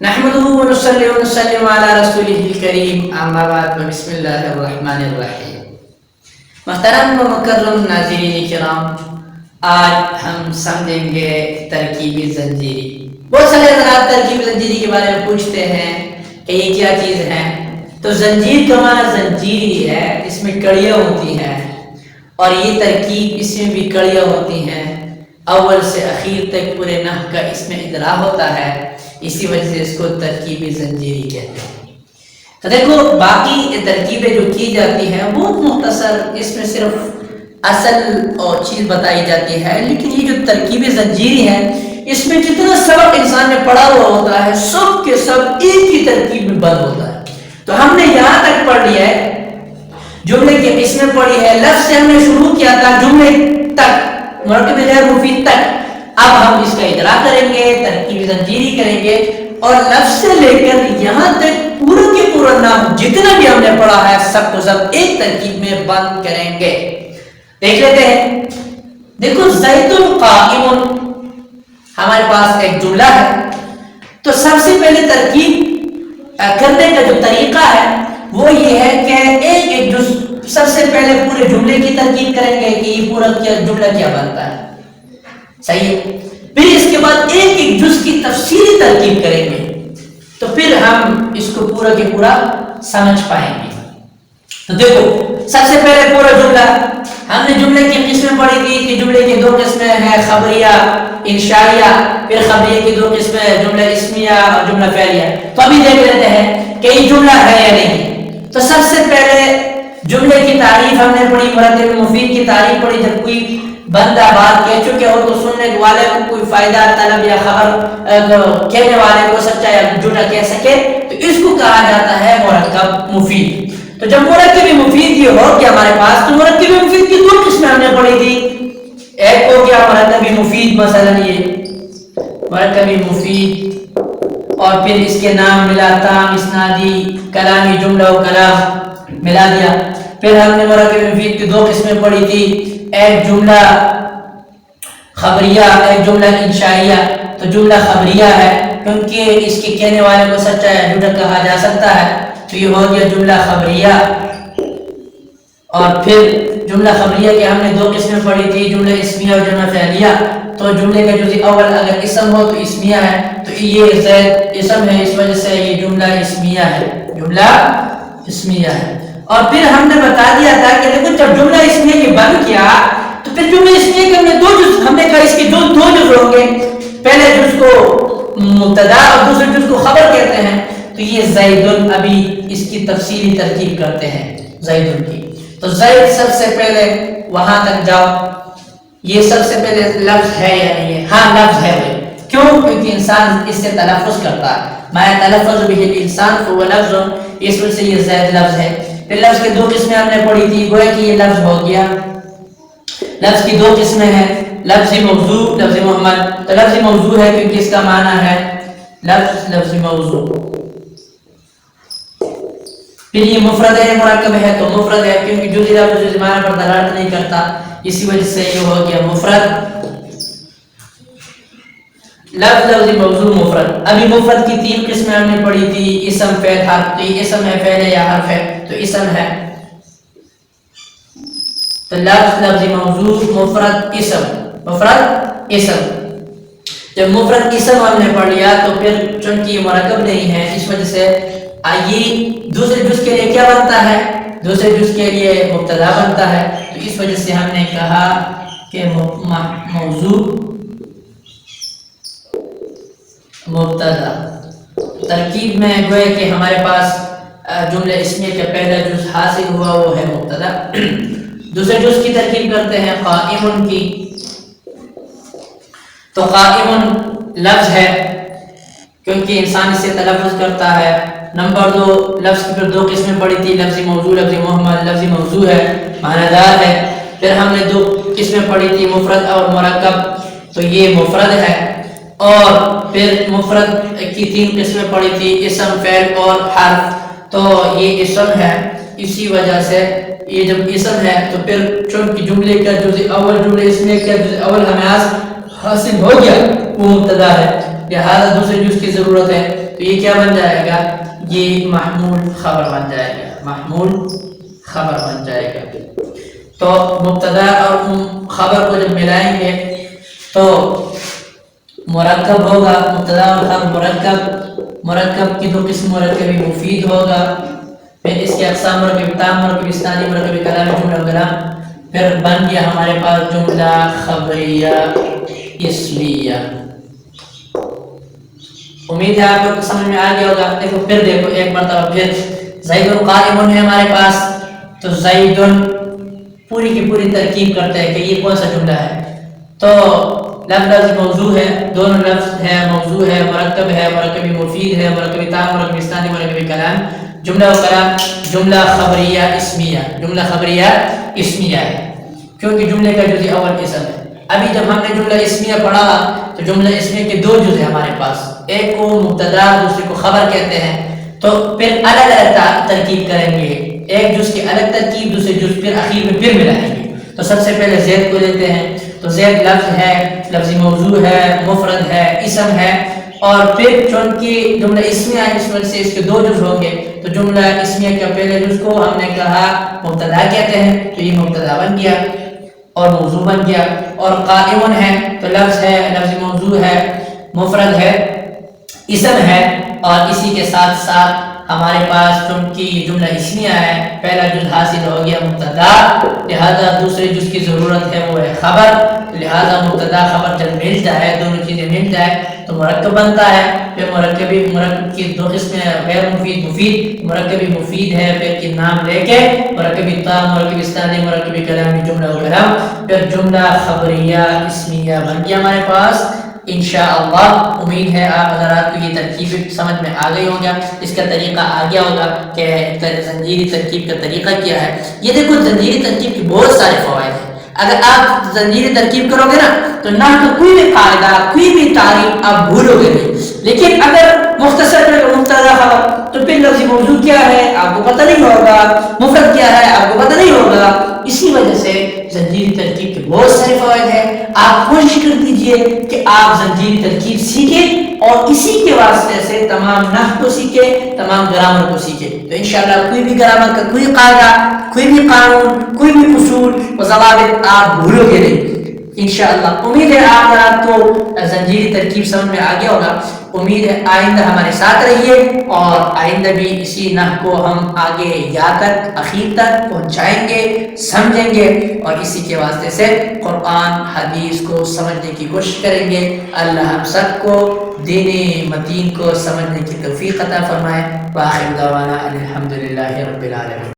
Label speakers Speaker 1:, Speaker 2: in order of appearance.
Speaker 1: نحمده ونصلي ونسلم على رسوله الكريم اما بعد بسم اللہ الرحمن الرحیم۔ محترم و مکرم ناظرین کرام، آج ہم سمجھیں گے ترکیبی زنجیری۔ بہت سارے حضرات ترکیبی زنجیری کے بارے میں پوچھتے ہیں کہ یہ کیا چیز ہے۔ تو زنجیر کا معنی زنجیری ہے، اس میں کڑیاں ہوتی ہیں، اور یہ ترکیب اس میں بھی کڑیاں ہوتی ہیں، اول سے اخیر تک پورے نحو کا اس میں ادرا ہوتا ہے، اسی وجہ سے اس کو ترکیبی زنجیری کہتے ہیں۔ تو دیکھو باقی ترکیبیں جو کی جاتی ہیں بہت مختصر، اس میں صرف اصل اور چیز بتائی جاتی ہے، لیکن یہ جو ترکیبی زنجیری ہے اس میں جتنا سبق انسان نے پڑھا ہوا ہوتا ہے سب کے سب ایک ہی ترکیب میں بند ہوتا ہے۔ تو ہم نے یہاں تک پڑھ لیا ہے، جملے کی قسمیں پڑھی ہے، لفظ سے ہم نے شروع کیا تھا جملے تک، مرکب غیر مفید تک۔ اب ہم اس کا ادرا کریں گے، ترکیبی زنجیری کریں گے، اور لفظ سے لے کر یہاں تک پورا کے پورا نام جتنا بھی ہم نے پڑھا ہے سب کو سب ایک ترکیب میں بند کریں گے۔ دیکھ لیتے ہیں۔ دیکھو زید قائم ہمارے پاس ایک جملہ ہے، تو سب سے پہلے ترکیب کرنے کا جو طریقہ ہے وہ یہ ہے کہ ایک جز سب سے پہلے پورے جملے کی ترکیب کریں گے کہ یہ پورا جملہ کیا بنتا ہے، صحیح ہے۔ پھر اس کے بعد ایک جز کی تفصیلی ترکیب کریں گے، تو پھر ہم اس کو پورا کے پورا سمجھ پائیں گے۔ تو دیکھو سب سے پہلے پورا جملہ، ہم نے جملے کی قسمیں پڑھی تھی کہ جملے کی دو قسمیں ہیں، خبریہ انشائیہ، پھر خبریہ کی دو قسمیں جملہ اسمیہ اور جملہ فعلیہ۔ تو ابھی دیکھ لیتے ہیں کہ یہ جملہ ہے یا نہیں۔ تو سب سے پہلے جملے کی تعریف ہم نے پڑھی، مرکب مفید کی تعریف پڑھی۔ جب کوئی بندہ بات کہہ چکے ہو تو سننے والے کو کوئی فائدہ طلب یا خبر کہنے والے کو سچا یا جھوٹا کہہ سکے تو اس کو کہا جاتا ہے مرکب مفید۔ تو جب مرکب مفید یہ ہو گیا ہمارے پاس، تو مرکب مفید کی دو قسمیں ہم نے پڑھی تھی۔ ایک ہو گیا مرکب مفید، مثلا یہ مرکب مفید، اور پھر اس کے نام ملا تام، اسنادی، کلامی، جملہ و کلام ملا دیا۔ پھر ہم نے مرکب مفید کی دو قسمیں پڑھی تھی، ایک جملہ خبریہ، ایک جملہ انشائیہ۔ تو جملہ خبریہ ہے کیونکہ اس کے کہنے والے کو سچا یا جھوٹا کہا جا سکتا ہے، تو یہ ہو گیا جملہ خبریہ۔ اور پھر جملہ خبریہ کے ہم نے دو قسمیں پڑھی تھی، جملہ اسمیہ اور جملہ فعلیہ۔ تو جملے کا جزء اول اگر اسم ہو تو اسمیہ ہے، تو یہ زید اسم ہے، اس وجہ سے یہ جملہ اسمیہ ہے، جملہ اسمیہ ہے۔ اور پھر ہم نے بتا دیا تھا کہ دیکھو جب جملہ اسمیہ یہ بن کیا تو پھر جملہ اسمیہ کے ہم نے دو جز، ہم نے کہا اس کے دو جز ہوں گے، پہلے جز کو مبتدا اور دوسرے جز کو خبر کہتے ہیں۔ تو یہ زیدن، ابھی اس کی تفصیلی ترکیب کرتے ہیں زیدن کی۔ تو زید سب سے پہلے وہاں تک جاؤ، یہ سب سے پہلے لفظ ہے یا نہیں ہے؟ ہاں لفظ ہے بھائی، کیوں؟ کیونکہ انسان اس سے تلفظ کرتا ہے، ما تلفظ به الانسان فهو لفظ، اس وجہ سے یہ زید لفظ ہے۔ پھر لفظ کی دو قسمیں ہم نے پڑھی تھی، گویا کہ یہ لفظ ہو گیا۔ لفظ کی دو قسمیں ہیں، لفظ موضوع، لفظ محمل۔ تو لفظ موضوع ہے کیونکہ اس کا معنی ہے لفظ موضوع۔ پھر یہ مفرد ہے، مرکب ہے تو مفرد ہے کیونکہ جزء لفظ جزء معنی پر دلالت نہیں کرتا، اسی وجہ سے یہ ہو گیا مفرد۔ لفظ موضوع مفرد۔ ابھی مفرد کی تین قسمیں ہم نے پڑھی تھی، اسم، فعل، حرف۔ تو یہ اسم ہے، فعل ہے یا حرف ہے؟ تو اسم ہے۔ تو لفظ موضوع، مفرد، اسم، مفرد اسم۔ جب مفرد اسم ہم نے پڑھ لیا تو پھر چونکہ یہ مرکب نہیں ہے اس وجہ سے آئیے دوسرے جز کے لیے کیا بنتا ہے؟ دوسرے جز کے لیے مبتدا بنتا ہے۔ تو اس وجہ سے ہم نے کہا کہ موضوع مبتدا۔ ترکیب میں گویا کہ ہمارے پاس جملہ اسمیہ کا پہلا جز حاصل ہوا، وہ ہے مبتدا۔ دوسرے جز کی ترکیب کرتے ہیں قائم کی۔ تو قائم لفظ ہے کیونکہ انسان اس سے تلفظ کرتا ہے۔ نمبر دو، لفظ کی پھر دو قسمیں پڑھی تھی، لفظ موضوع، لفظ محمل۔ لفظ موضوع ہے، معنی دار ہے۔ پھر ہم نے دو قسمیں پڑھی تھی، مفرد اور مرکب، تو یہ مفرد ہے۔ اور پھر مفرد کی تین قسمیں پڑھی تھی، اسم، فعل اور حرف۔ تو یہ اسم ہے، اسی وجہ سے یہ جب اسم ہے تو پھر چونکہ جملے کا جزء اول، جملے اسمیہ کا جزء اول ہمیں حاصل ہو گیا، وہ مبتدا ہے۔ لہذا دوسرے جز کی ضرورت ہے، تو یہ کیا بن جائے گا؟ یہ محمول خبر بن جائے گا، محمول خبر بن جائے گا۔ تو مبتدا اور خبر کو جب ملائیں گے تو مرکب ہوگا، مبتدا اور خبر مرکب، مرکب کی دو قسم مرکب مفید ہوگا، پھر اس کے اقسام مرکب تام، مرکب اسنادی، مرکب کلامی، جملہ کلام، پھر بن گیا ہمارے پاس جملہ خبریہ اسمیہ۔ امید ہے آپ کو سمجھ میں آ گیا ہوگا۔ دیکھو پھر دیکھو ایک مرتبہ پھر زید قائم ہے ہمارے پاس، تو زید پوری کی پوری ترکیب کرتے ہیں کہ یہ کون سا جملہ ہے، تو لفظ موضوع ہے، دونوں لفظ ہے، موضوع ہے، مرکب ہے، مرکب مفید ہے، مرکب تام، مرکب استثنائی، مرکب کلام، جملہ و کلام، جملہ خبریہ اسمیہ، جملہ خبریہ اسمیہ ہے کیونکہ جملے کا جزء اول اسم ہے۔ ابھی جب ہم نے جملہ اسمیہ پڑھا تو جملہ اسمیہ کے دو جزء ہمارے پاس، ایک کو مبتدا دوسرے کو خبر کہتے ہیں، تو پھر الگ الگ ترکیب کریں گے، ایک جز کی الگ ترکیب، دوسرے جز پھر اخیر میں پھر ملائیں گے۔ تو سب سے پہلے زید کو لیتے ہیں، تو زید لفظ ہے، لفظ موضوع ہے، مفرد ہے، اسم ہے، اور پھر چونکہ جملہ اسمیہ ہے اس وجہ سے اس کے دو جز ہوں گے، تو جملہ اسمیہ کے پہلے جز کو ہم نے کہا مبتدا کہتے ہیں، تو یہ مبتدا بن گیا اور موضوع بن گیا۔ اور قائم ہے تو لفظ ہے، لفظ موضوع ہے، مفرد ہے، اسم ہے، اور اسی کے ساتھ ساتھ ہمارے پاس چونکہ یہ جملہ اسمیہ ہے، پہلا جز حاصل ہو گیا مبتدا، لہذا دوسرے جز کی ضرورت ہے وہ ہے خبر، لہذا مبتدا خبر جب مل جائے، دونوں چیزیں مل جائے تو مرکب بنتا ہے۔ پھر مرکب کی دو قسمیں، غیر مفید، مفید، مرکب مفید ہے پھر کے نام لے کے مرکب تام، مرکب استثنائی، مرکب کلامی، جملہ و کلام، پھر جملہ خبریہ اسمیہ بن گیا ہمارے پاس۔ انشاءاللہ امید ہے آپ حضرات کو یہ ترکیب سمجھ میں آ گئی ہوگا، اس کا طریقہ آ گیا ہوگا کہ زنجیری ترکیب کا طریقہ کیا ہے۔ یہ دیکھو زنجیری ترکیب کے بہت سارے فوائد ہیں، اگر آپ زنجیری ترکیب کرو گے نا تو نہ تو کوئی بھی قاعدہ، کوئی بھی تعریف آپ بھولو گے نہیں، لیکن اگر مختصر میں مبتدا خبر تو پھر لفظ موضوع کیا ہے آپ کو پتہ نہیں ہوگا، مفرد کیا ہے آپ کو پتہ نہیں ہوگا، اسی وجہ سے زنجیری ترکیب کے بہت سارے فوائد ہیں۔ آپ کوشش کر دیجئے کہ آپ زنجیری ترکیب سیکھیں اور اسی کے واسطے سے تمام نحو کو سیکھیں، تمام گرامر کو سیکھیں، تو انشاءاللہ کوئی بھی گرامر کا کوئی قاعدہ، کوئی بھی قانون، کوئی بھی اصول و ضوابط آپ بھولو گے نہیں انشاءاللہ۔ امید ہے آپ حضرات کو زنجیری ترکیب سمجھ میں آ گیا ہوگا۔ امید ہے آئندہ ہمارے ساتھ رہیے اور آئندہ بھی اسی نحو کو ہم آگے یا تک اخیر تک پہنچائیں گے، سمجھیں گے، اور اسی کے واسطے سے قرآن حدیث کو سمجھنے کی کوشش کریں گے۔ اللہ ہم سب کو دین متین کو سمجھنے کی توفیق عطا فرمائے۔ وآخر دعوانا الحمدللہ رب العالمین۔